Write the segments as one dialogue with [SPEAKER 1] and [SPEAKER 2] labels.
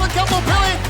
[SPEAKER 1] a couple billion.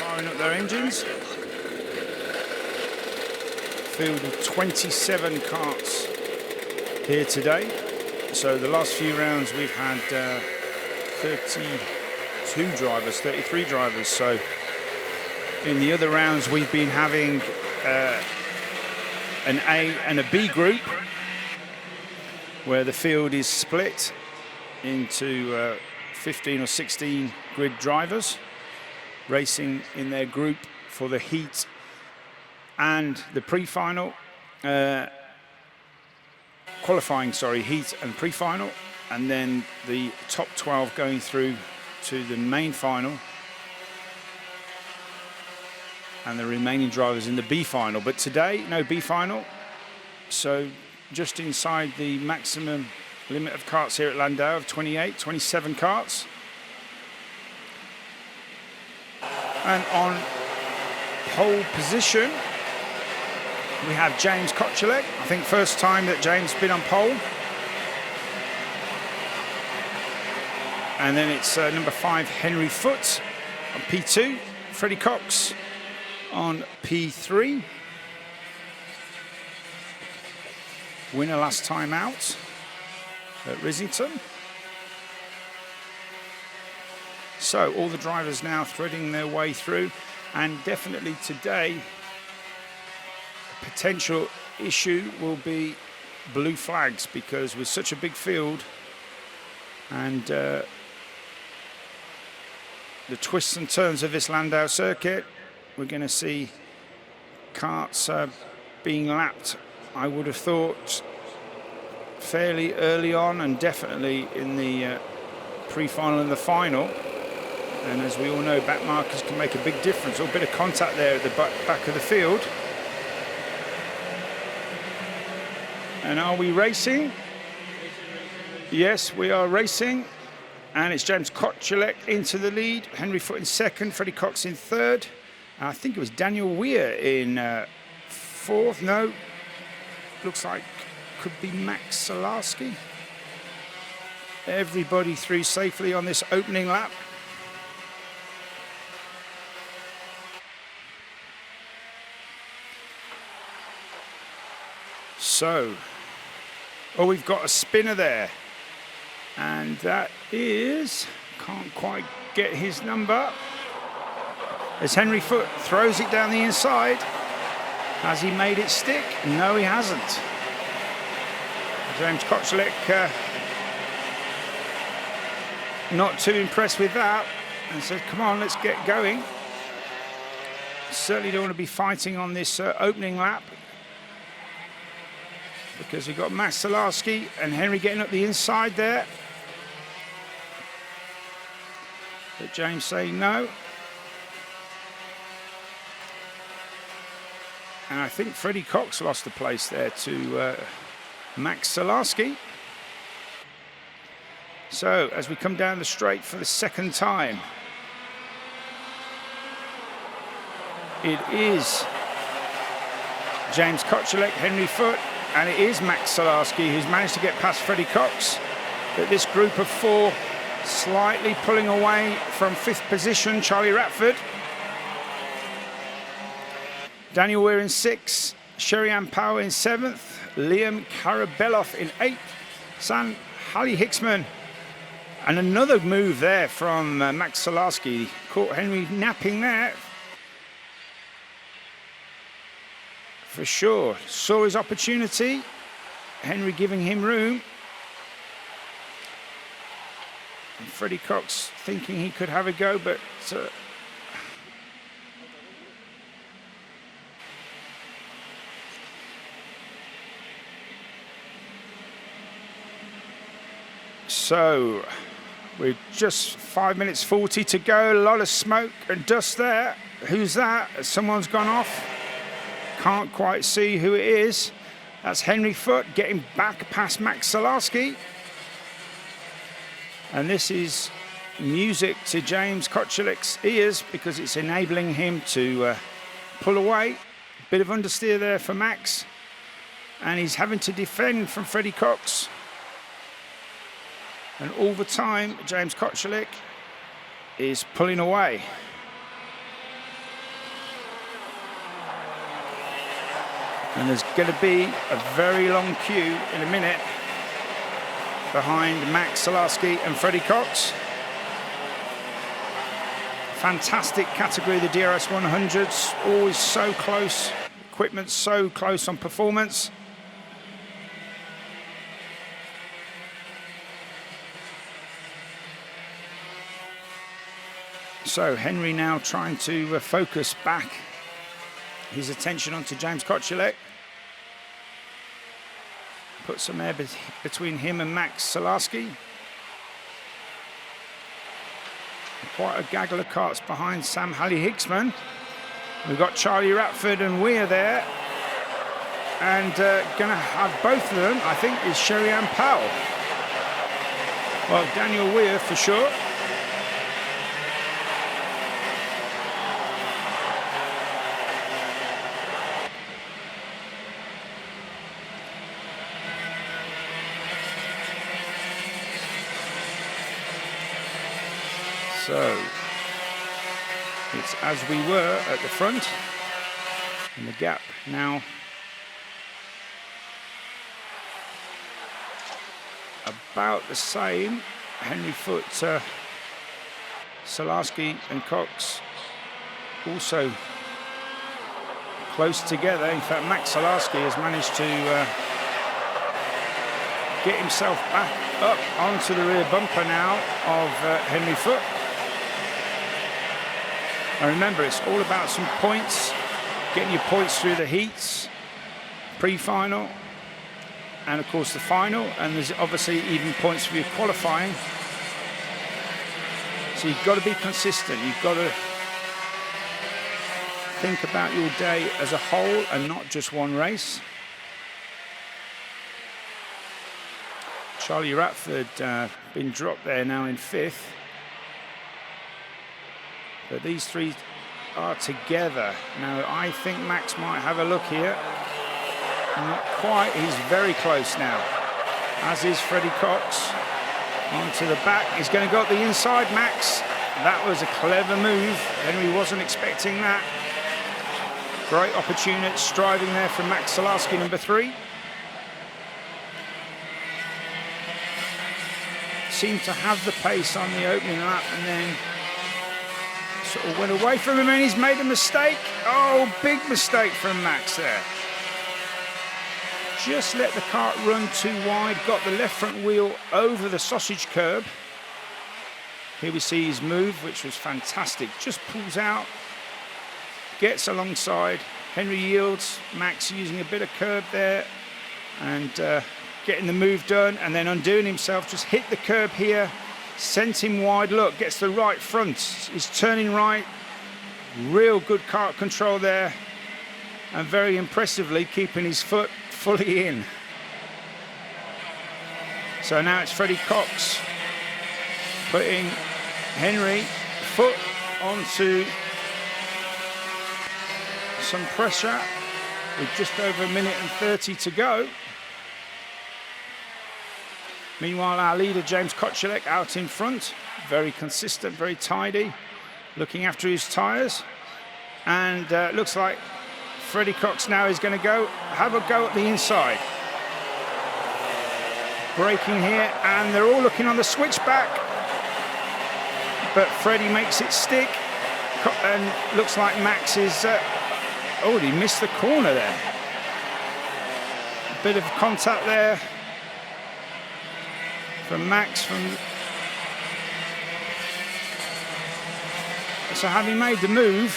[SPEAKER 1] firing up their engines. Field of 27 karts here today. So the last few rounds we've had 32 drivers, 33 drivers. So in the other rounds we've been having an A and a B group, where the field is split into 15 or 16 grid drivers racing in their group for the heat and the pre-final, qualifying, heat and pre-final, and then the top 12 going through to the main final, and the remaining drivers in the B final. But today, no B final, so just inside the maximum limit of karts here at Llandow of 27 karts. And on pole position, we have James Kochelek. I think first time that James has been on pole. And then it's number 5, Henry Foote on P2. Freddie Cox on P3. Winner last time out at Rissington. So all the drivers now threading their way through, and definitely today a potential issue will be blue flags, because with such a big field and the twists and turns of this Llandow circuit, we're going to see karts being lapped, I would have thought, fairly early on, and definitely in the pre-final and the final. And as we all know, back markers can make a big difference. A bit of contact there at the back of the field. And are we racing? Yes, we are racing. And it's James Kochelek into the lead, Henry Foote in second, Freddie Cox in third. I think it was Daniel Weir in fourth. No, looks like could be Max Salarski. Everybody through safely on this opening lap. So, we've got a spinner there, and that is, can't quite get his number, as Henry Foote throws it down the inside. Has he made it stick? No, he hasn't. James Kochelek not too impressed with that, and said, come on, let's get going. Certainly don't want to be fighting on this opening lap, because we've got Max Salarski and Henry getting up the inside there. But James saying no. And I think Freddie Cox lost the place there to Max Salarski. So as we come down the straight for the second time, it is James Kochelek, Henry Foote, and it is Max Salarski who's managed to get past Freddie Cox. But this group of four slightly pulling away from fifth position, Charlie Ratford. Daniel Weir in sixth, Sherry-Ann Power in seventh, Liam Karabeloff in eighth, San Hallie Hicksman. And another move there from Max Salarski. Caught Henry napping there. For sure. Saw his opportunity. Henry giving him room. And Freddie Cox thinking he could have a go, but so we're just 5 minutes 40 to go. A lot of smoke and dust there. Who's that? Someone's gone off. Can't quite see who it is. That's Henry Foote getting back past Max Salarski. And this is music to James Kochelek's ears, because it's enabling him to pull away. Bit of understeer there for Max. And he's having to defend from Freddie Cox. And all the time, James Kochelek is pulling away. And there's going to be a very long queue in a minute behind Max Salarski and Freddie Cox. Fantastic category, the DRS100s, always so close, equipment so close on performance. So Henry now trying to focus back his attention onto James Kochilek. Put some air between him and Max Salarski. Quite a gaggle of carts behind Sam Halley-Hicksman. We've got Charlie Ratford and Weir there. And going to have both of them, I think, is Sherry-Ann Powell. Well, Daniel Weir for sure. So, it's as we were at the front, and the gap now about the same. Henry Foote, Salarski and Cox also close together. In fact, Max Salarski has managed to get himself back up onto the rear bumper now of Henry Foote. And remember, it's all about some points, getting your points through the heats, pre-final, and of course the final, and there's obviously even points for your qualifying. So you've got to be consistent, you've got to think about your day as a whole and not just one race. Charlie Ratford been dropped there now in 5th. But these three are together. Now, I think Max might have a look here. Not quite, he's very close now. As is Freddie Cox. Onto the back, he's going to go up the inside, Max. That was a clever move. Henry wasn't expecting that. Great opportunity, striving there from Max Salarski, number 3. Seemed to have the pace on the opening lap and then sort of went away from him, and he's made a mistake. Oh, big mistake from Max there. Just let the kart run too wide, got the left front wheel over the sausage curb. Here we see his move, which was fantastic. Just pulls out, gets alongside. Henry yields, Max using a bit of curb there and getting the move done, and then undoing himself, just hit the curb here. Sent him wide, look, gets the right front, he's turning right, real good kart control there, and very impressively keeping his foot fully in. So now it's Freddie Cox putting Henry Foote onto some pressure with just over 1:30 to go. Meanwhile, our leader, James Kochilek, out in front. Very consistent, very tidy, looking after his tyres. And looks like Freddie Cox now is going to have a go at the inside. Braking here, and they're all looking on the switchback. But Freddie makes it stick. And looks like Max is... oh, he missed the corner there. A bit of contact there from Max. So having made the move,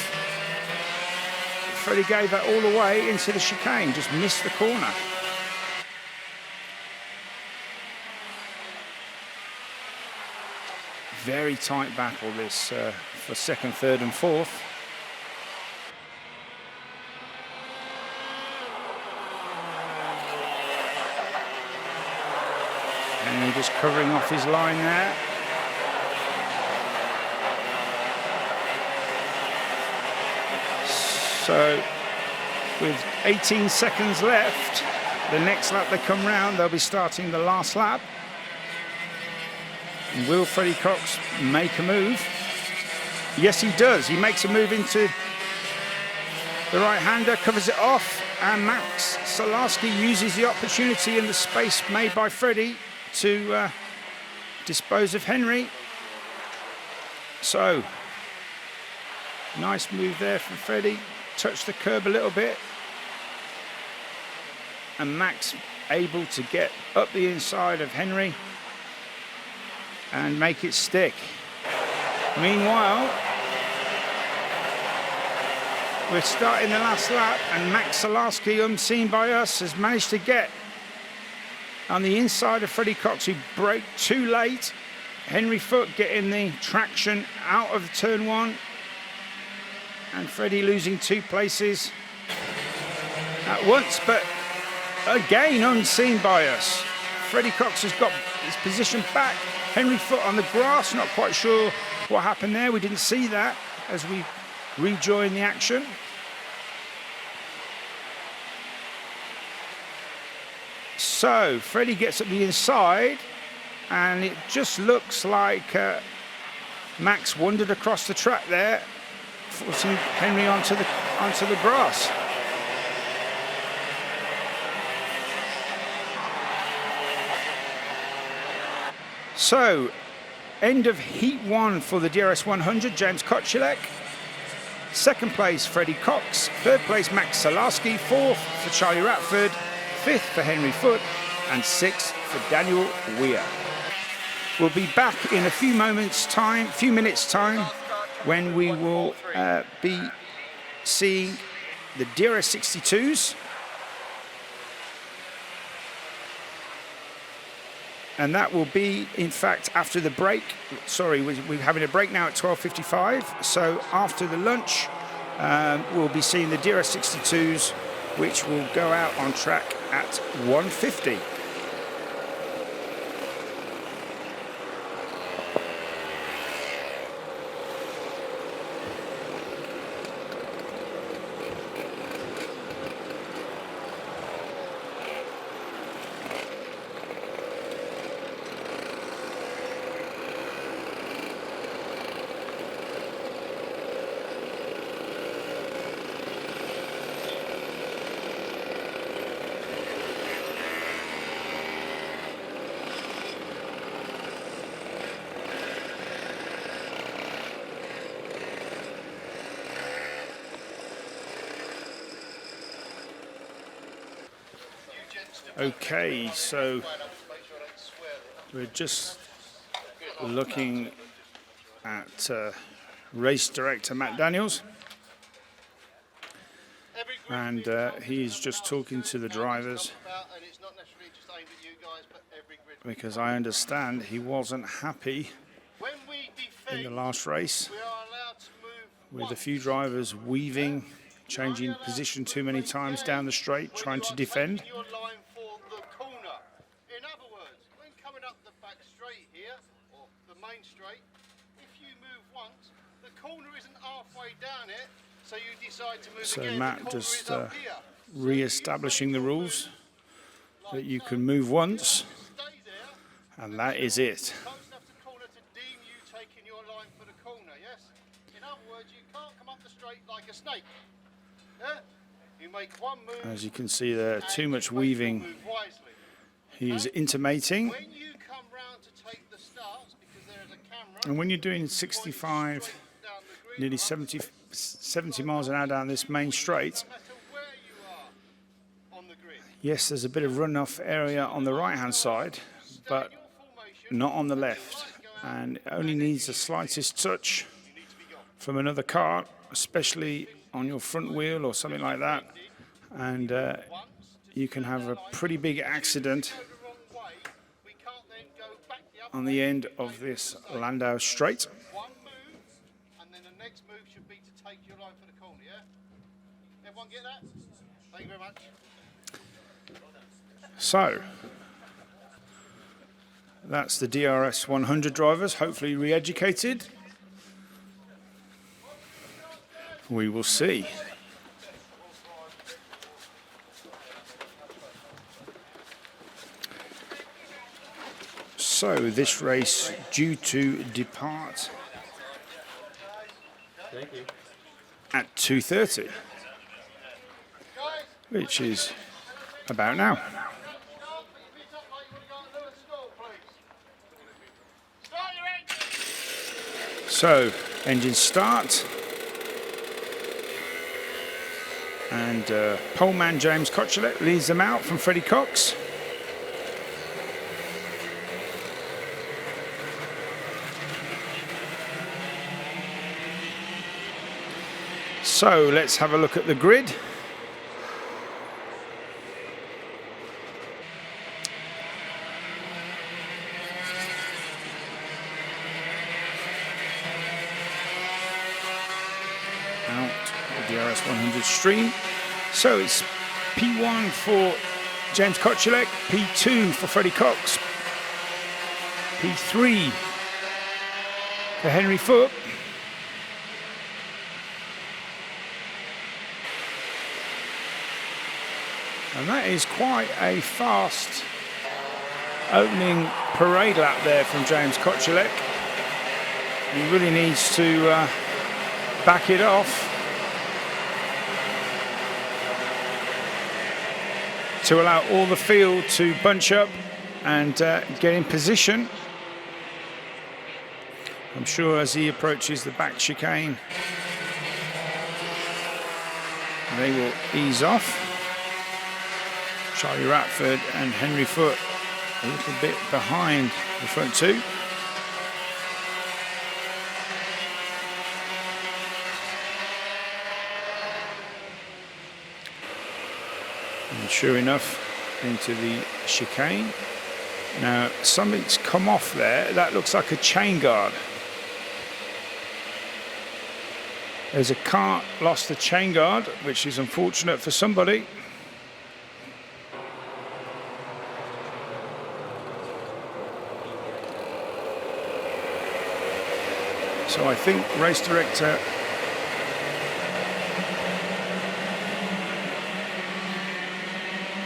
[SPEAKER 1] Freddie gave that all the way into the chicane, just missed the corner. Very tight battle this for 2nd, 3rd and 4th. And just covering off his line there. So with 18 seconds left, the next lap they come round, they'll be starting the last lap. And will Freddie Cox make a move? Yes, he does. He makes a move into the right-hander, covers it off, And Max Salarski uses the opportunity in the space made by Freddie to dispose of Henry. So, nice move there from Freddie. Touched the curb a little bit. And Max able to get up the inside of Henry and make it stick. Meanwhile, we're starting the last lap, and Max Salarski, unseen by us, has managed to get on the inside of Freddie Cox, who braked too late. Henry Foote getting the traction out of turn one, and Freddie losing 2 places at once, but again unseen by us. Freddie Cox has got his position back. Henry Foote on the grass, not quite sure what happened there. We didn't see that as we rejoin the action. So Freddie gets at the inside, and it just looks like Max wandered across the track there, forcing Henry onto the grass. So, end of heat 1 for the DRS100, James Kochilek. Second place, Freddie Cox. Third place, Max Salarski. Fourth for Charlie Ratford. Fifth for Henry Foote. And sixth for Daniel Weir. We'll be back in a few minutes' time, when we will be seeing the DRS62s. And that will be, in fact, after the break. Sorry, we're having a break now at 12:55. So after the lunch, we'll be seeing the DRS62s, which will go out on track at 1:50. Okay, so we're just looking at race director Matt Daniels, and he's just talking to the drivers, because I understand he wasn't happy in the last race with a few drivers weaving, changing position too many times down the straight, trying to defend. So Matt just re-establishing the rules that you can move once, and that is it. As you can see there, too much weaving. He is intimating. And when you're doing 65, nearly 70 miles an hour down this main straight, yes, there's a bit of runoff area on the right-hand side, but not on the left. And it only needs the slightest touch from another car, especially on your front wheel or something like that, and you can have a pretty big accident on the end of this Llandow straight.
[SPEAKER 2] One move, and then the next move should be to take your line for the corner, yeah? Everyone get that? Thank you very much.
[SPEAKER 1] So, that's the DRS100 drivers, hopefully re-educated. We will see. So this race due to depart at 2:30. which is about now. So, engine start. And poleman James Kochelet leads them out from Freddie Cox. So let's have a look at the grid. Out the DRS100 stream. So it's P1 for James Kochelet, P2 for Freddie Cox, P3 for Henry Foote, and that is quite a fast opening parade lap there from James Kochelet. He really needs to back it off to allow all the field to bunch up and get in position. I'm sure as he approaches the back chicane, they will ease off. Charlie Ratford and Henry Foote a little bit behind the front two. And sure enough, into the chicane. Now, something's come off there. That looks like a chain guard. There's a car lost the chain guard, which is unfortunate for somebody. So I think race director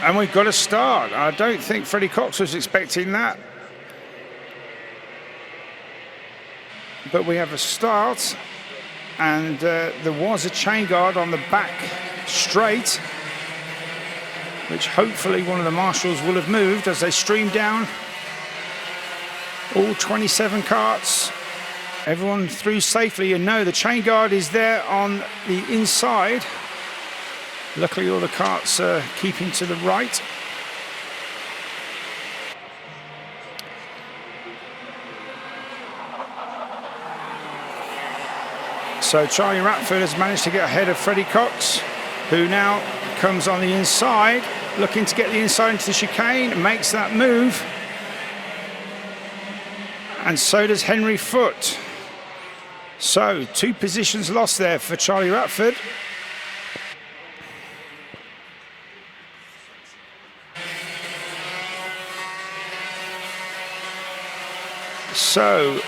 [SPEAKER 1] and we've got a start. I don't think Freddie Cox was expecting that. But we have a start, and there was a chain guard on the back straight, which hopefully one of the marshals will have moved as they stream down. All 27 karts, everyone through safely, and no, the chain guard is there on the inside. Luckily, all the karts are keeping to the right. So Charlie Ratford has managed to get ahead of Freddie Cox, who now comes on the inside, looking to get the inside into the chicane, makes that move. And so does Henry Foote. So 2 positions lost there for Charlie Ratford. So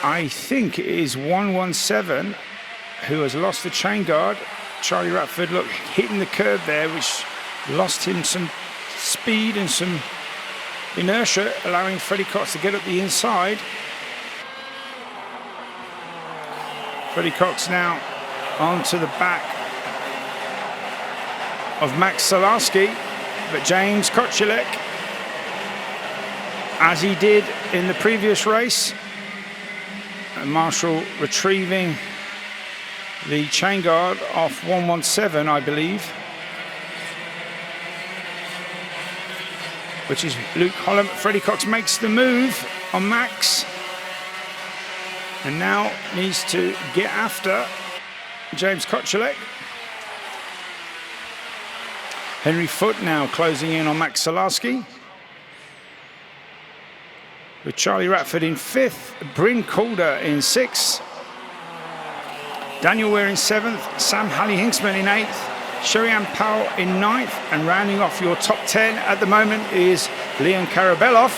[SPEAKER 1] I think it is 117 who has lost the chain guard. Charlie Ratford, look, hitting the curb there, which lost him some speed and some inertia, allowing Freddie Cox to get up the inside. Freddie Cox now onto the back of Max Salarski, but James Kochelet, as he did in the previous race, and Marshall retrieving the chain guard off 117, I believe, which is Luke Holland. Freddie Cox makes the move on Max and now needs to get after James Kochelet. Henry Foote now closing in on Max Salarski, with Charlie Ratford in 5th, Bryn Calder in 6th, Daniel Weir in 7th, Sam Halley-Hinksman in 8th, Sherry-Ann Powell in 9th, and rounding off your top 10 at the moment is Leon Karabelov.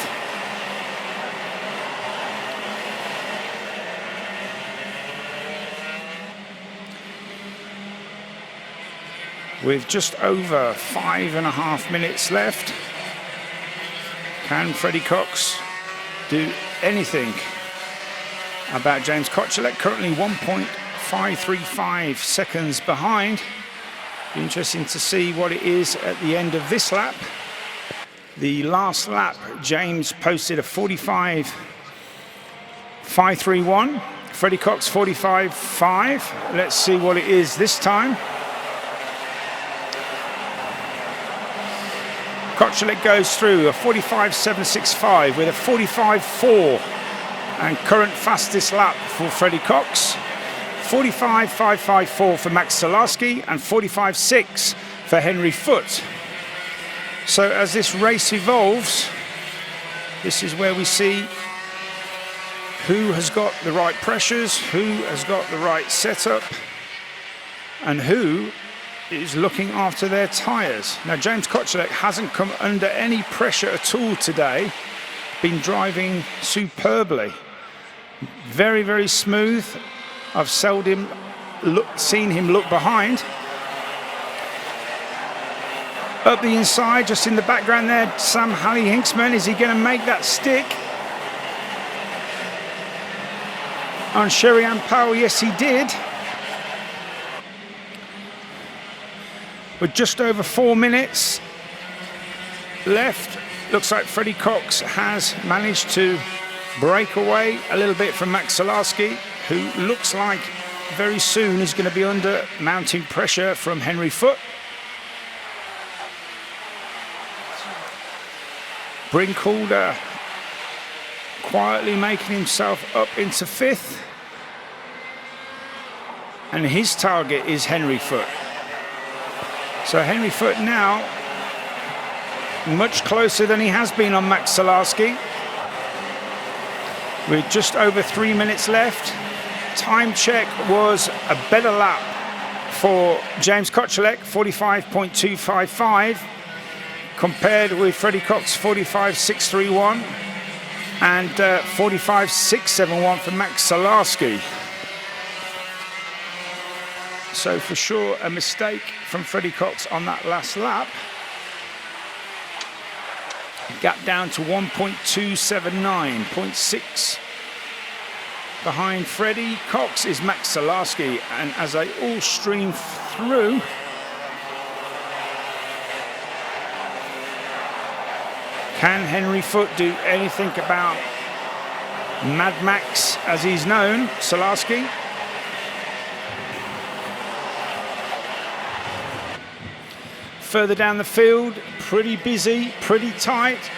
[SPEAKER 1] With just over 5.5 minutes left, can Freddie Cox do anything about James Kochelet? Currently 1.535 seconds behind. Be interesting to see what it is at the end of this lap. The last lap, James posted a 45.531. Freddie Cox 45.5. Let's see what it is this time. Kochelet goes through a 45.765 with a 45.4 and current fastest lap for Freddie Cox. 45.554 for Max Salarski and 45.6 for Henry Foote. So as this race evolves, this is where we see who has got the right pressures, who has got the right setup, and who is looking after their tyres. Now, James Kochelet hasn't come under any pressure at all today, been driving superbly. Very, very smooth. I've seldom seen him look behind. Up the inside, just in the background there, Sam Halley-Hinksman. Is he going to make that stick? On Sherry-Ann Powell, yes he did. With just over 4 minutes left, looks like Freddie Cox has managed to break away a little bit from Max Salarski, who looks like very soon is going to be under mounting pressure from Henry Foote. Brinkholder quietly making himself up into 5th. And his target is Henry Foote. So Henry Foote now much closer than he has been on Max Salarski. With just over 3 minutes left. Time check was a better lap for James Kochelet, 45.255, compared with Freddie Cox, 45.631, and 45.671 for Max Salarski. So for sure a mistake from Freddie Cox on that last lap. Gap down to 1.279, 0.6. Behind Freddie Cox is Max Salarski, and as they all stream through, can Henry Foote do anything about Mad Max, as he's known, Salarski? Further down the field, pretty busy, pretty tight.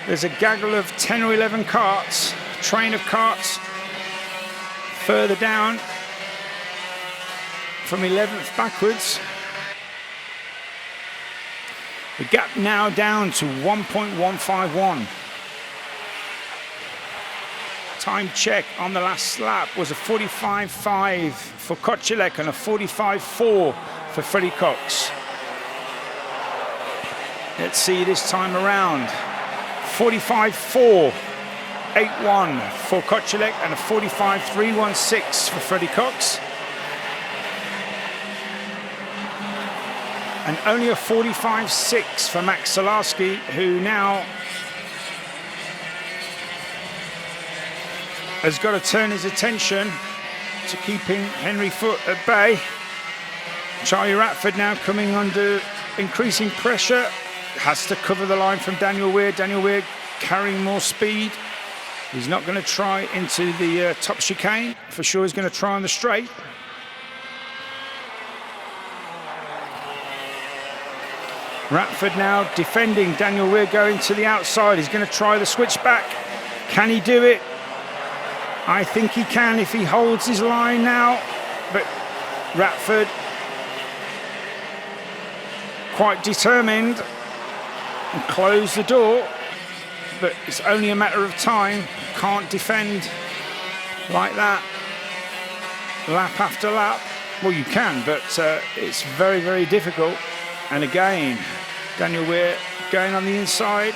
[SPEAKER 1] There's a gaggle of 10 or 11 carts, train of carts. Further down, from 11th backwards. The gap now down to 1.151. Time check on the last lap was a 45.5 for Kochelet and a 45.4 for Freddie Cox. Let's see this time around. 45.481 for Kochelet and a 45.316 for Freddie Cox. And only a 45.6 for Max Salarski, who now has got to turn his attention to keeping Henry Foote at bay. Charlie Ratford now coming under increasing pressure. Has to cover the line from Daniel Weir. Daniel Weir carrying more speed. He's not going to try into the top chicane. For sure he's going to try on the straight. Ratford now defending. Daniel Weir going to the outside. He's going to try the switchback. Can he do it? I think he can if he holds his line now. But Ratford quite determined and close the door, but it's only a matter of time. Can't defend like that lap after lap. Well, you can, but it's very, very difficult. And again, Daniel Weir going on the inside,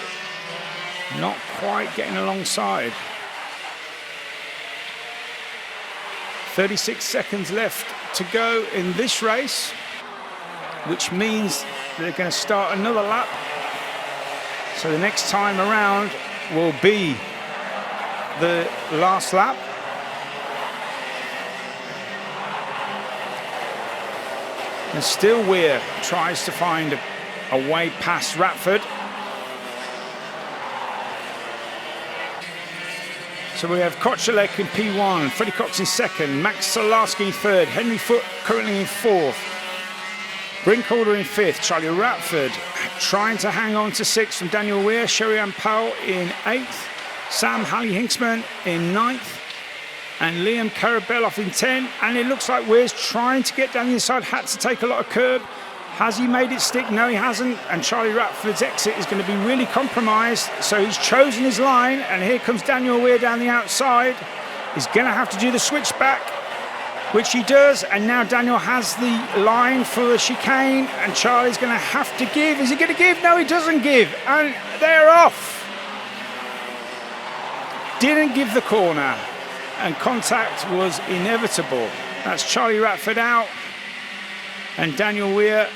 [SPEAKER 1] not quite getting alongside. 36 seconds left to go in this race, which means they're going to start another lap. So the next time around will be the last lap. And still Weir tries to find a way past Ratford. So we have Kochelek in P1, Freddie Cox in second, Max Solarski in third, Henry Foote currently in fourth, Brinkholder in fifth, Charlie Ratford trying to hang on to sixth from Daniel Weir, Sherry-Ann Powell in eighth, Sam Halley-Hinksman in ninth, and Liam Karabeloff in 10. And it looks like Weir's trying to get down the inside, had to take a lot of curb. Has he made it stick? No, he hasn't. And Charlie Ratford's exit is going to be really compromised. So he's chosen his line, and here comes Daniel Weir down the outside. He's going to have to do the switchback, which he does. And now Daniel has the line for the chicane, and Charlie's going to have to give. Is he going to give? No, he doesn't give. And they're off. Didn't give the corner, and contact was inevitable. That's Charlie Ratford out, and Daniel Weir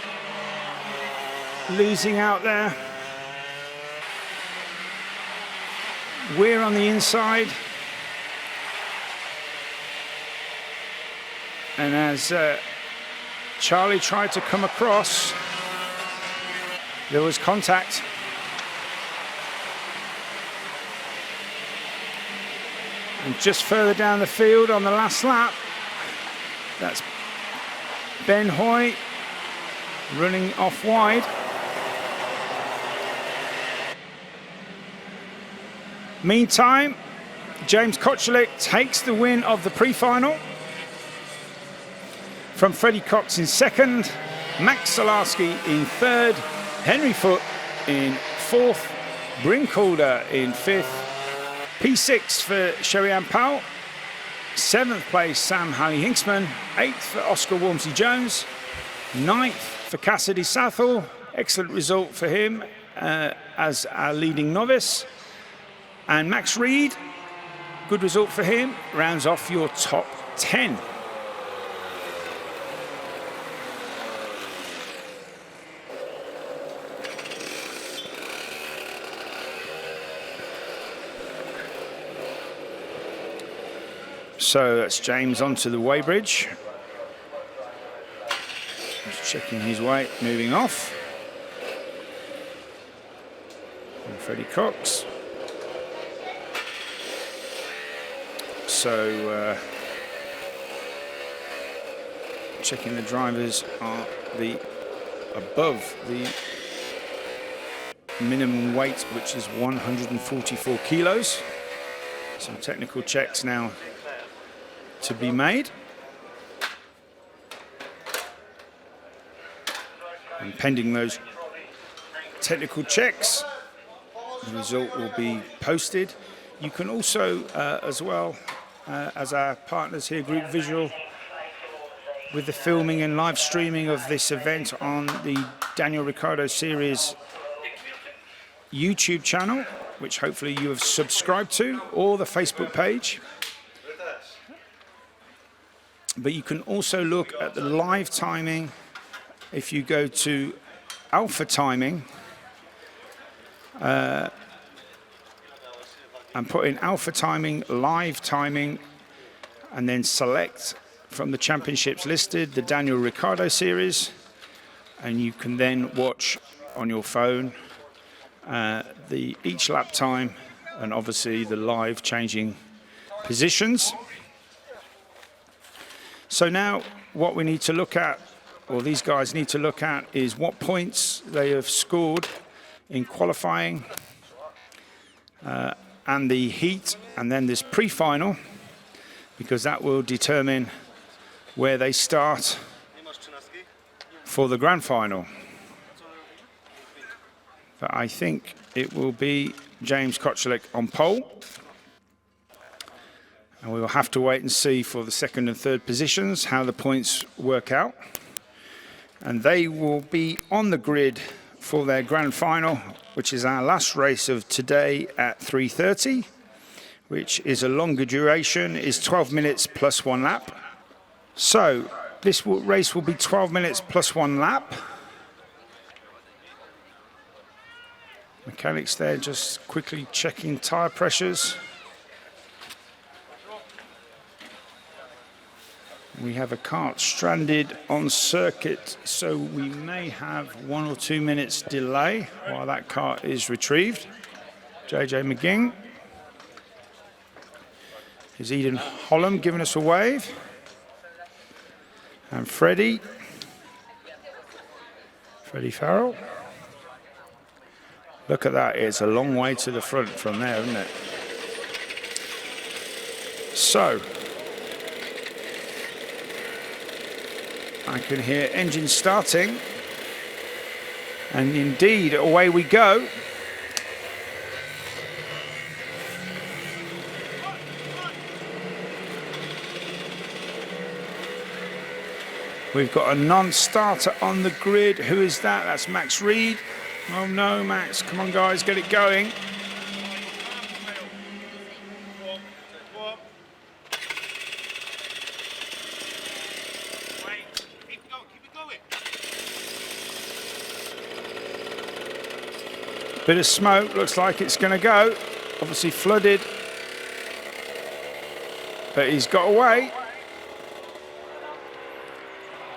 [SPEAKER 1] losing out there. Weir on the inside. And as Charlie tried to come across, there was contact. And just further down the field on the last lap, that's Ben Hoy running off wide. Meantime, James Kochelek takes the win of the pre-final from Freddie Cox in second, Max Solarski in third, Henry Foote in fourth, Brinkholder in fifth, P6 for Sherry-Ann Powell, seventh place Sam Halley-Hinksman, eighth for Oscar Walmsley-Jones, ninth for Cassidy Southall, excellent result for him as our leading novice. And Max Reed, good result for him, rounds off your top 10. So that's James onto the weighbridge. Just checking his weight, moving off. And Freddie Cox. So checking the drivers are above the minimum weight, which is 144 kilos. Some technical checks now to be made. And pending those technical checks, the result will be posted. You can also, as well as our partners here, Group Visual, with the filming and live streaming of this event on the Daniel Ricciardo Series YouTube channel, which hopefully you have subscribed to, or the Facebook page. But you can also look at the live timing if you go to Alpha Timing and put in Alpha Timing, Live Timing, and then select from the championships listed the Daniel Ricciardo Series, and you can then watch on your phone each lap time and obviously the live changing positions. So now what we need to look at, or these guys need to look at, is what points they have scored in qualifying and the heat, and then this pre-final, because that will determine where they start for the grand final. But I think it will be James Kochelek on pole. And we will have to wait and see for the second and third positions, how the points work out. And they will be on the grid for their grand final, which is our last race of today at 3:30, which is a longer duration, is 12 minutes plus 1 lap. So this race will be 12 minutes plus 1 lap. Mechanics there just quickly checking tyre pressures. We have a kart stranded on circuit, so we may have 1 or 2 minutes delay while that kart is retrieved. JJ McGing. Is Eden Holland giving us a wave? And Freddie Farrell. Look at that, it's a long way to the front from there, isn't it? So, I can hear engine starting, and indeed, away we go. We've got a non-starter on the grid. Who is that? That's Max Reed. Oh no, Max, come on guys, get it going. Bit of smoke, looks like it's going to go. Obviously flooded, but he's got away.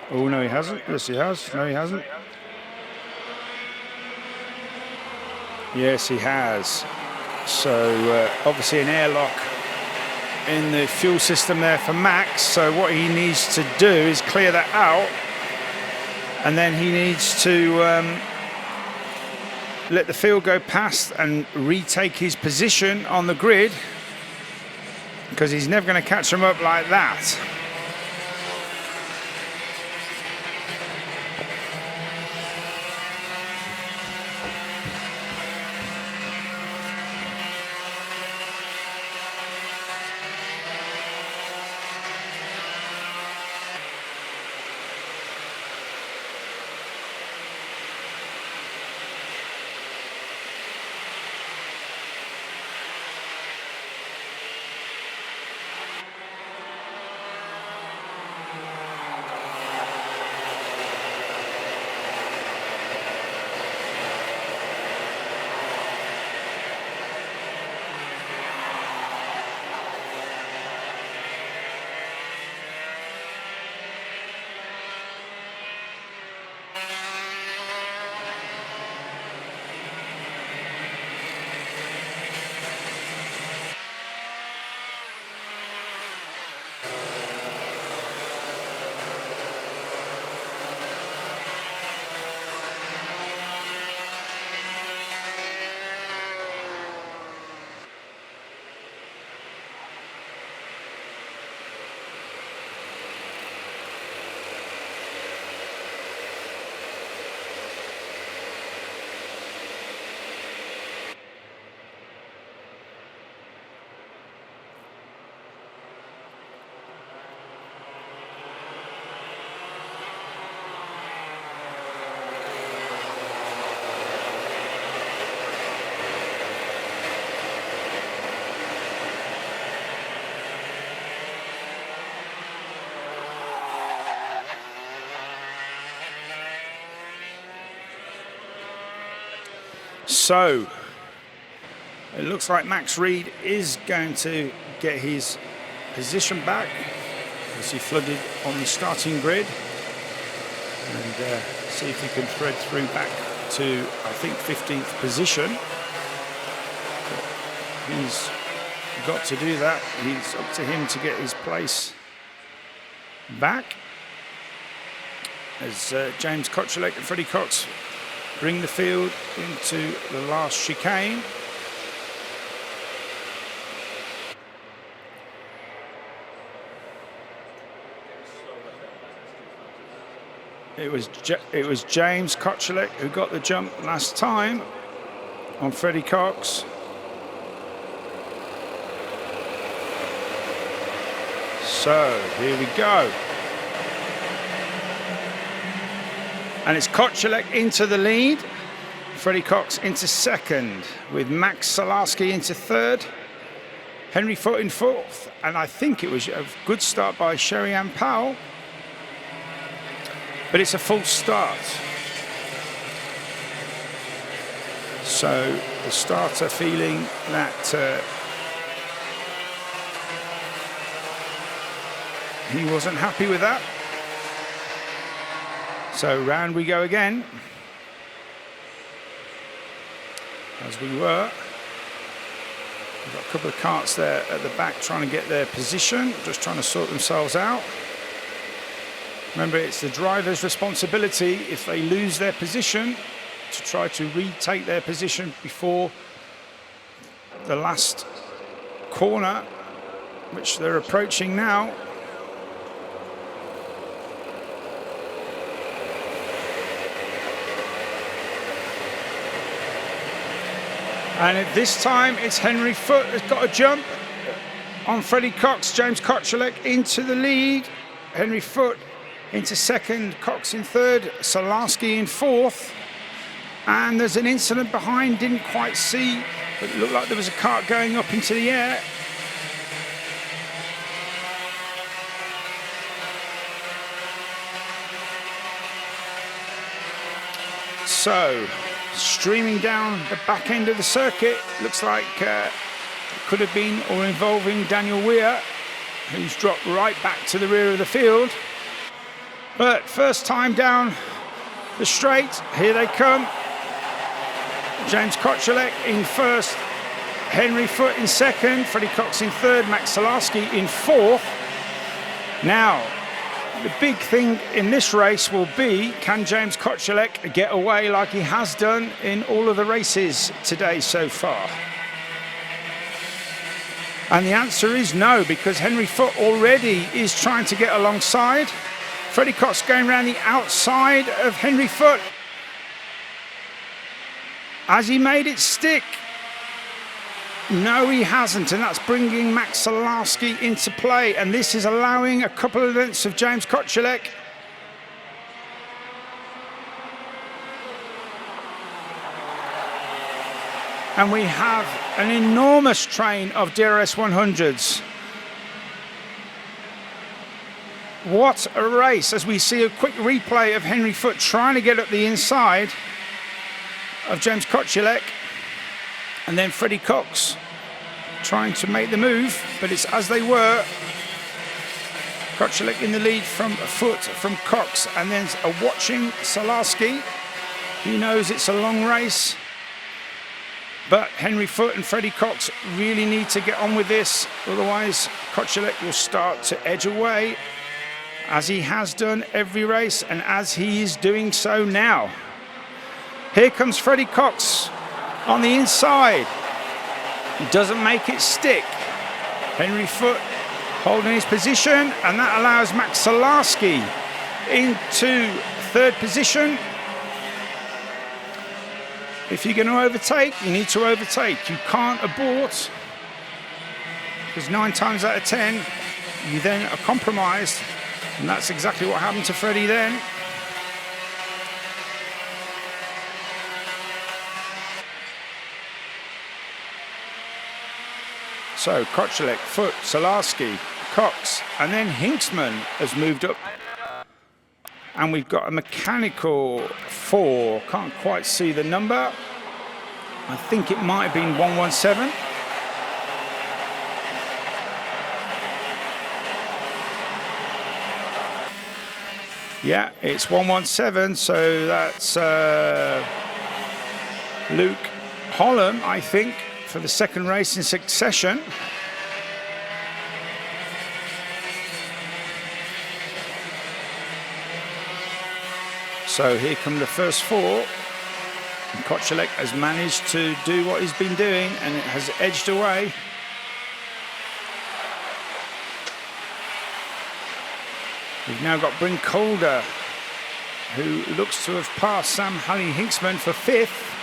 [SPEAKER 1] Oh, no, he hasn't. Yes, he has. No, he hasn't. Yes, he has. So, obviously an airlock in the fuel system there for Max. So what he needs to do is clear that out. And then he needs to let the field go past and retake his position on the grid, because he's never going to catch him up like that. So, it looks like Max Reed is going to get his position back as he flooded on the starting grid, and see if he can thread through back to, I think, 15th position. He's got to do that. It's up to him to get his place back as James Kochelek and Freddie Cox bring the field into the last chicane. It was James Kochelek who got the jump last time on Freddie Cox. So here we go. And it's Kochelek into the lead, Freddie Cox into second, with Max Salarski into third, Henry Foote in fourth, and I think it was a good start by Sherry-Ann Powell, but it's a false start. So the starter feeling that He wasn't happy with that. So round we go again. As we were. We've got a couple of karts there at the back trying to get their position, just trying to sort themselves out. Remember, it's the driver's responsibility if they lose their position to try to retake their position before the last corner, which they're approaching now. And at this time, it's Henry Foote has got a jump on Freddie Cox. James Kochilek into the lead. Henry Foote into second, Cox in third, Salarski in fourth. And there's an incident behind, didn't quite see, but it looked like there was a kart going up into the air. So, streaming down the back end of the circuit, looks like it could have been or involving Daniel Weir, who's dropped right back to the rear of the field. But first time down the straight, here they come. James Kochilek in first, Henry Foote in second, Freddie Cox in third, Max Salarski in fourth. Now, the big thing in this race will be, can James Kochilek get away like he has done in all of the races today so far? And the answer is no, because Henry Foote already is trying to get alongside. Freddie Cox going around the outside of Henry Foote. Has he made it stick? No, he hasn't, and that's bringing Max Salarski into play, and this is allowing a couple of lengths of James Kochilek. And we have an enormous train of DRS100s. What a race, as we see a quick replay of Henry Foote trying to get up the inside of James Kochilek, and then Freddie Cox trying to make the move, but it's as they were. Kochilek in the lead from Foote, from Cox, and then a watching Salarski. He knows it's a long race, but Henry Foote and Freddie Cox really need to get on with this, otherwise Kochilek will start to edge away, as he has done every race, and as he is doing so now. Here comes Freddie Cox on the inside. He doesn't make it stick. Henry Foote holding his position, and that allows Max Salarski into third position. If you're going to overtake, you need to overtake. You can't abort, because 9 times out of 10, you then are compromised, and that's exactly what happened to Freddie then. So Kochilek, Foote, Salarski, Cox, and then Hinksman has moved up. And we've got a mechanical 4. Can't quite see the number. I think it might have been 117. Yeah, it's 117. So that's Luke Holland, I think, for the second race in succession. So here come the first 4. And Kochilek has managed to do what he's been doing, and it has edged away. We've now got Bryn Calder, who looks to have passed Sam Halley-Hinksman for 5th.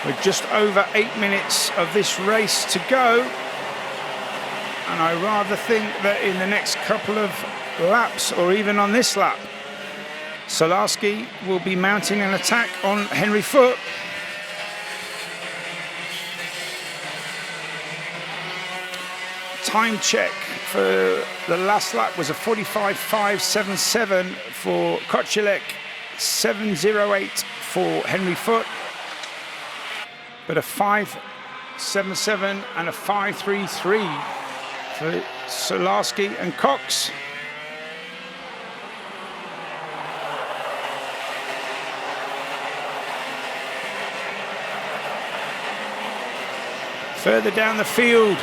[SPEAKER 1] With just over 8 minutes of this race to go, and I rather think that in the next couple of laps, or even on this lap, Salarski will be mounting an attack on Henry Foote. Time check for the last lap was a 45.577 for Kochilek, 7.08 for Henry Foote. but a 5.77 and a 5.33 for Solarski and Cox. Further down the field,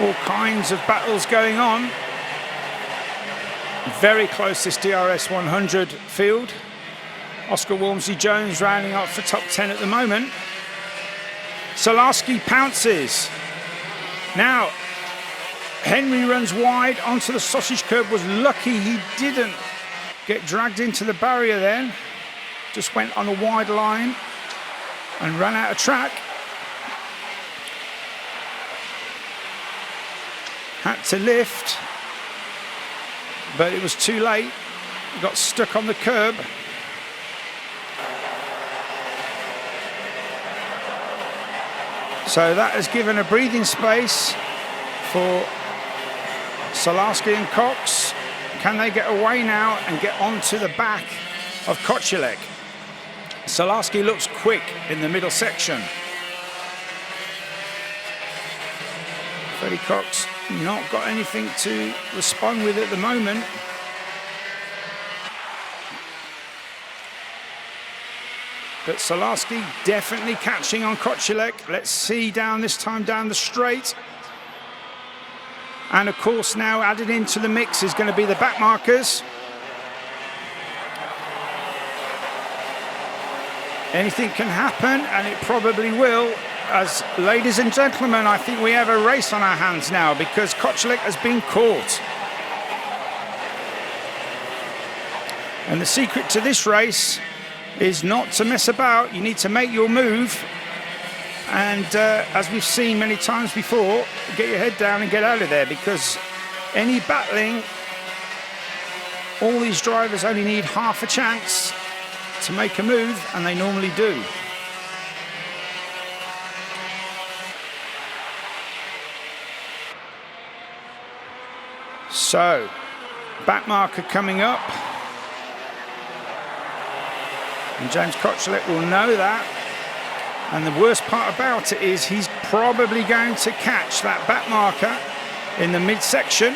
[SPEAKER 1] all kinds of battles going on. Very close, this DRS100 field. Oscar Walmsley-Jones rounding up for top 10 at the moment. Solarski pounces. Now, Henry runs wide onto the sausage curb. Was lucky he didn't get dragged into the barrier then. Just went on a wide line and ran out of track. Had to lift, but it was too late. Got stuck on the curb. So that has given a breathing space for Solarski and Cox. Can they get away now and get onto the back of Kochilek? Solarski looks quick in the middle section. Freddie Cox not got anything to respond with at the moment. But Solarski definitely catching on Kochilek. Let's see this time down the straight. And of course now added into the mix is going to be the back markers. Anything can happen, and it probably will. As ladies and gentlemen, I think we have a race on our hands now because Kochilek has been caught. And the secret to this race is not to mess about. You need to make your move. And as we've seen many times before, get your head down and get out of there, because any battling, all these drivers only need half a chance to make a move, and they normally do. So, back marker coming up. And James Kochilek will know that. And the worst part about it is he's probably going to catch that back marker in the midsection.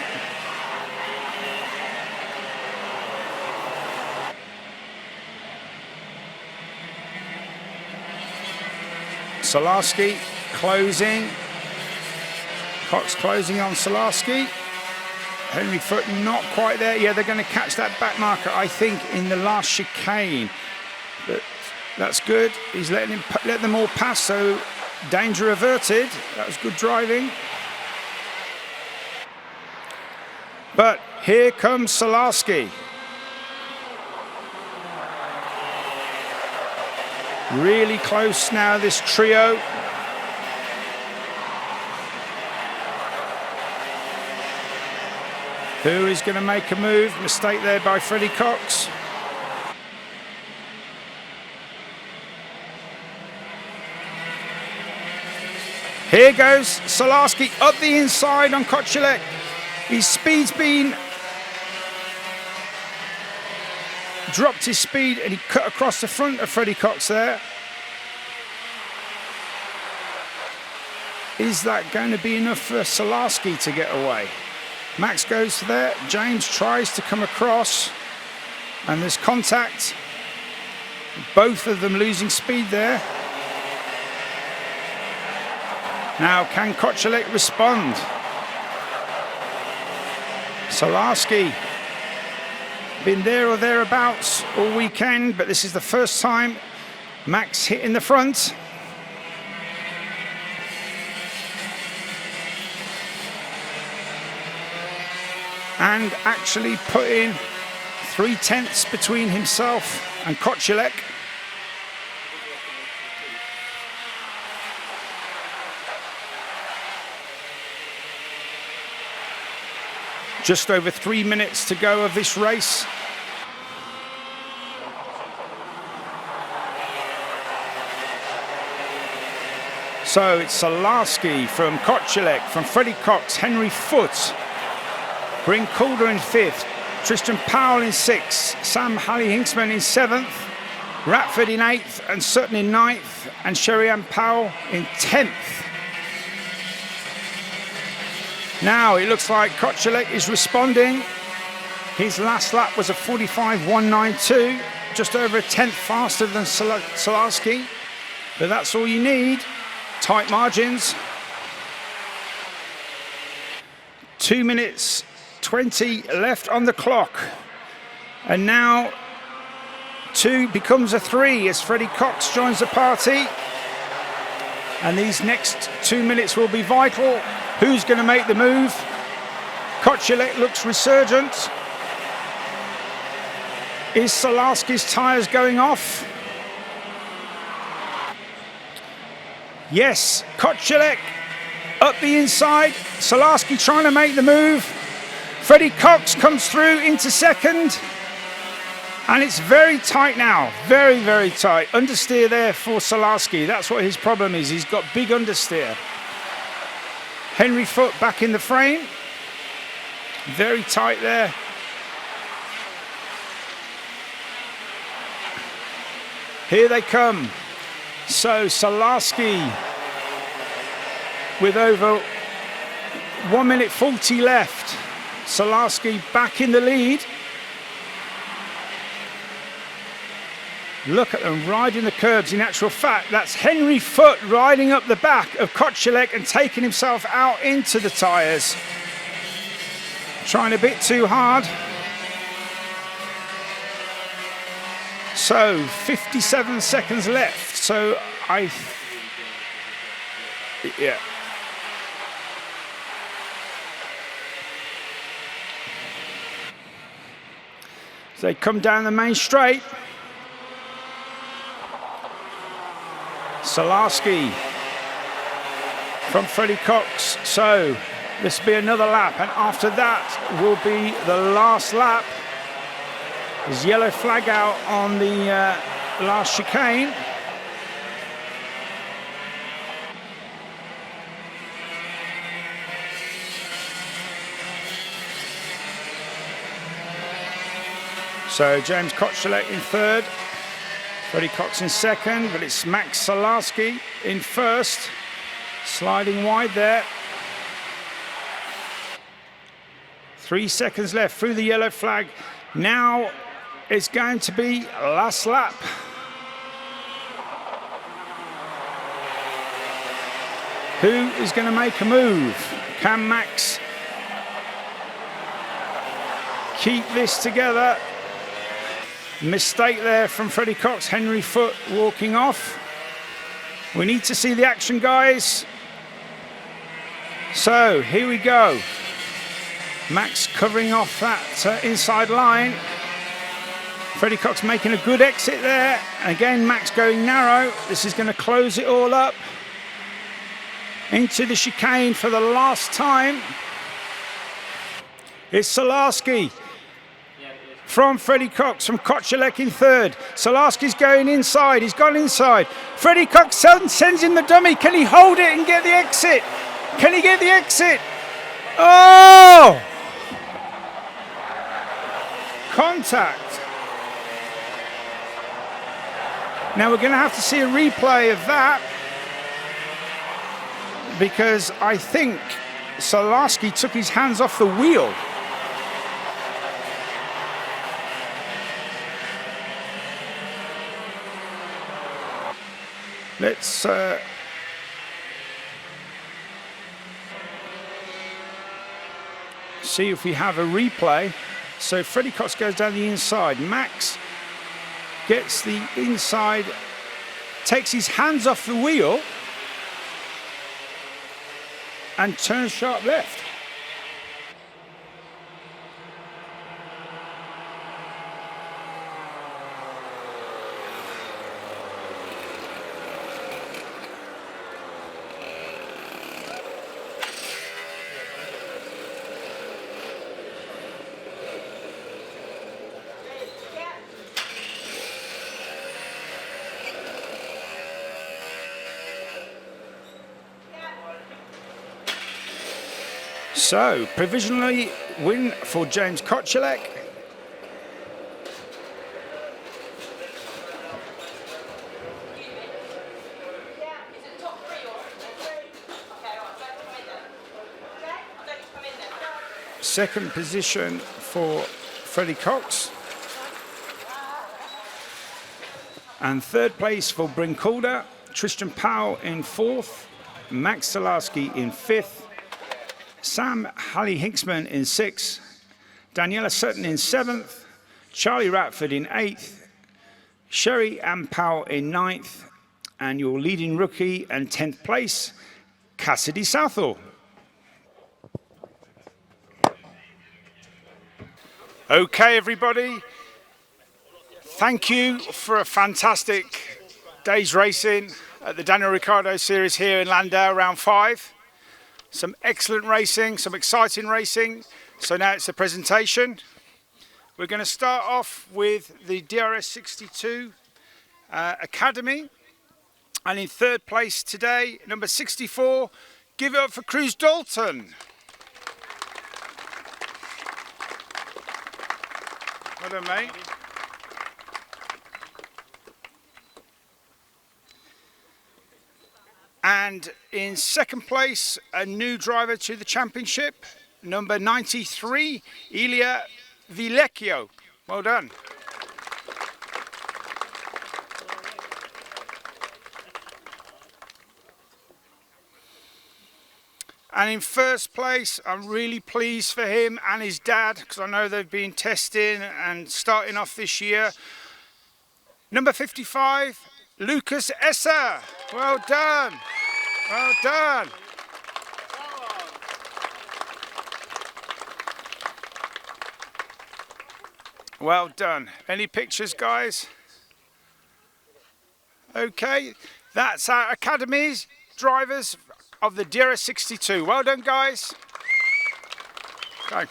[SPEAKER 1] Solarski closing. Cox closing on Solarski. Henry Foot not quite there. Yeah, they're going to catch that back marker, I think, in the last chicane. But that's good. He's let them all pass, so danger averted. That was good driving. But here comes Solarski. Really close now, this trio. Who is going to make a move? Mistake there by Freddie Cox. Here goes Solarski up the inside on Kochilek. His speed's been dropped his speed and he cut across the front of Freddie Cox there. Is that going to be enough for Solarski to get away? Max goes there, James tries to come across, and there's contact. Both of them losing speed there. Now, can Kochilek respond? Solarski, been there or thereabouts all weekend, but this is the first time Max hit in the front. And actually put in 3/10 between himself and Kochilek. Just over 3 minutes to go of this race. So it's Solarski from Kochilek, from Freddie Cox, Henry Foot, Bryn Calder in 5th, Tristan Powell in 6th, Sam Halley-Hinksman in 7th, Ratford in 8th and Sutton in 9th and Sherry-Ann Powell in 10th. Now it looks like Kocelek is responding. His last lap was a 45.192, just over a tenth faster than Solarski, but that's all you need. Tight margins. 2 minutes 20 left on the clock. And now 2 becomes a 3 as Freddie Cox joins the party. And these next 2 minutes will be vital. Who's going to make the move? Kocelek looks resurgent. Is Solarski's tyres going off? Yes, Kocelek up the inside. Solarski trying to make the move. Freddie Cox comes through into second. And it's very tight now. Very, very tight. Understeer there for Solarski. That's what his problem is. He's got big understeer. Henry Foote back in the frame. Very tight there. Here they come. So Solarski with over 1 minute 40 left. Solarski back in the lead. Look at them riding the curbs. In actual fact, that's Henry Foote riding up the back of Kocelek and taking himself out into the tyres. Trying a bit too hard. So 57 seconds left. So yeah. So they come down the main straight. Solarski from Freddie Cox. So this will be another lap, and after that will be the last lap. There's yellow flag out on the last chicane. So James Kocelek in third, Freddie Cox in second, but it's Max Solarski in first, sliding wide there. 3 seconds left through the yellow flag. Now it's going to be last lap. Who is going to make a move? Can Max keep this together? Mistake there from Freddie Cox. Henry Foote walking off. We need to see the action, guys. So here we go. Max covering off that inside line. Freddie Cox making a good exit there. And again, Max going narrow. This is going to close it all up. Into the chicane for the last time. It's Solarski from Freddie Cox, from Kocelek in third. Solarski's going inside. He's gone inside. Freddie Cox sends in the dummy. Can he hold it and get the exit? Can he get the exit? Oh! Contact. Now we're going to have to see a replay of that, because I think Solarski took his hands off the wheel. Let's see if we have a replay. So Freddie Cox goes down the inside. Max gets the inside, takes his hands off the wheel and turns sharp left. So, provisionally win for James Kocelek. Second position for Freddie Cox. And third place for Bryn Calder. Tristan Powell in fourth. Max Salarski in fifth. Sam Halley-Hinksman in sixth. Daniela Sutton in seventh. Charlie Ratford in eighth. Sherry Ann Powell in ninth. And your leading rookie and 10th place, Cassidy Southall. Okay, everybody. Thank you for a fantastic day's racing at the Daniel Ricciardo Series here in Llandow, round 5. Some excellent racing, some exciting racing. So now it's the presentation. We're going to start off with the DRS62 Academy. And in third place today, number 64, give it up for Cruz Dalton. Well done, mate. And in second place, a new driver to the championship, number 93, Ilya Villecchio. Well done. And in first place, I'm really pleased for him and his dad, because I know they've been testing and starting off this year. Number 55, Lucas Esser. Well done. Well done. Well done. Any pictures, guys? Okay, that's our academies drivers of the DRS62. Well done, guys. Okay.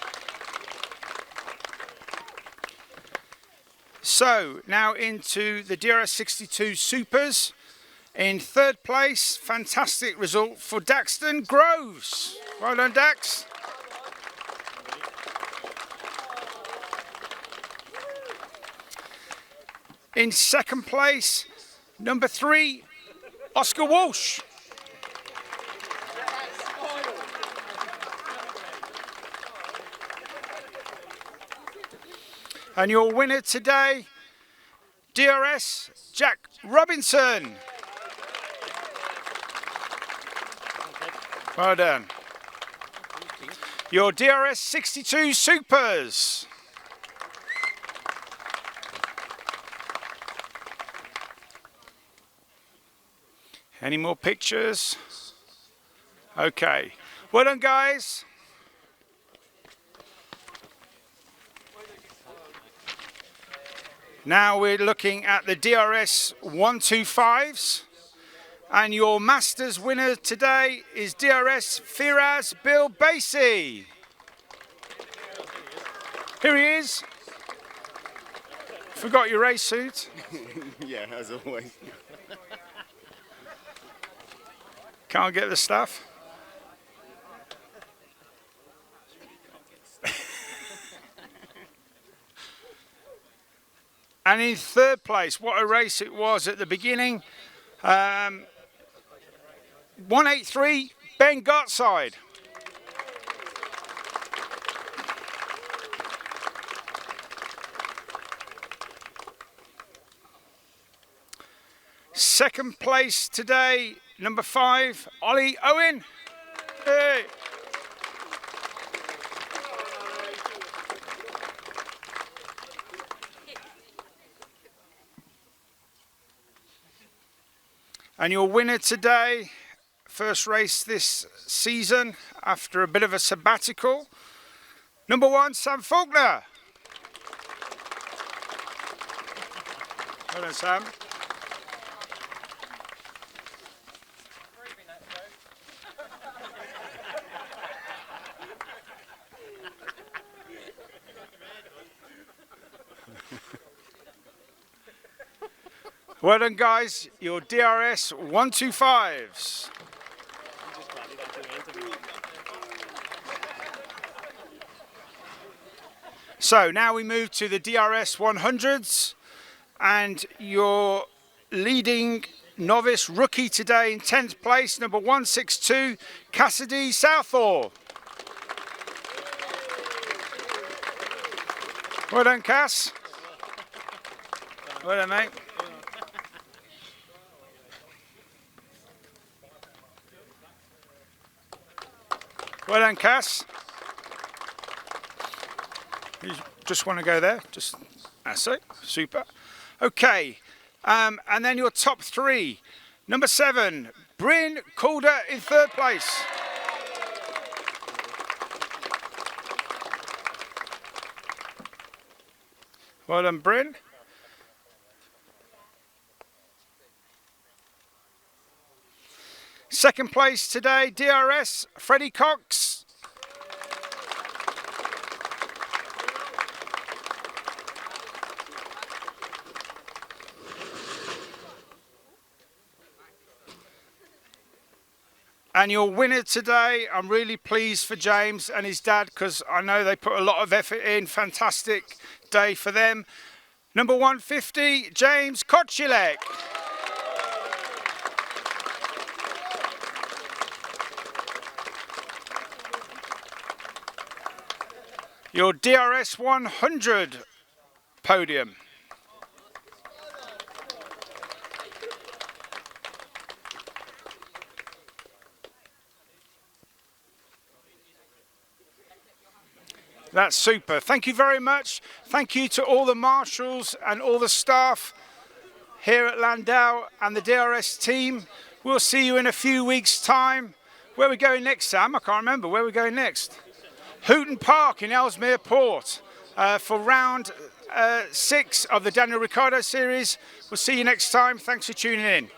[SPEAKER 1] So now into the DRS62 Supers. In third place, fantastic result for Daxton Groves. Well done, Dax. In second place, number 3, Oscar Walsh. And your winner today, DRS Jack Robinson. Well done. Your DRS 62 Supers. Any more pictures? Okay. Well done, guys. Now we're looking at the DRS 125s. And your Masters winner today is DRS Firaz Bill Basie. Here he is. Forgot your race suit.
[SPEAKER 3] Yeah, as always.
[SPEAKER 1] Can't get the stuff. And in third place, what a race it was at the beginning. 183, Ben Gottside. Second place today, number 5, Ollie Owen. Hey. And your winner today, first race this season after a bit of a sabbatical, number 1, Sam Faulkner. Well done, Sam. Well done, guys. Your DRS 125s. So now we move to the DRS 100s, and your leading novice rookie today in 10th place, number 162, Cassidy Southall. Well done, Cass. Well done, mate. Well done, Cass. You just want to go there. Just that's it. Super. Okay. And then your top three. Number 7, Bryn Calder in 3rd place. Well done, Bryn. Second place today, DRS, Freddie Cox. And your winner today, I'm really pleased for James and his dad because I know they put a lot of effort in. Fantastic day for them. Number 150, James Kochilek. Your DRS100 podium. That's super. Thank you very much. Thank you to all the marshals and all the staff here at Llandow and the DRS team. We'll see you in a few weeks' time. Where are we going next, Sam? I can't remember. Where are we going next? Houghton Park in Ellesmere Port for round 6 of the Daniel Ricciardo Series. We'll see you next time. Thanks for tuning in.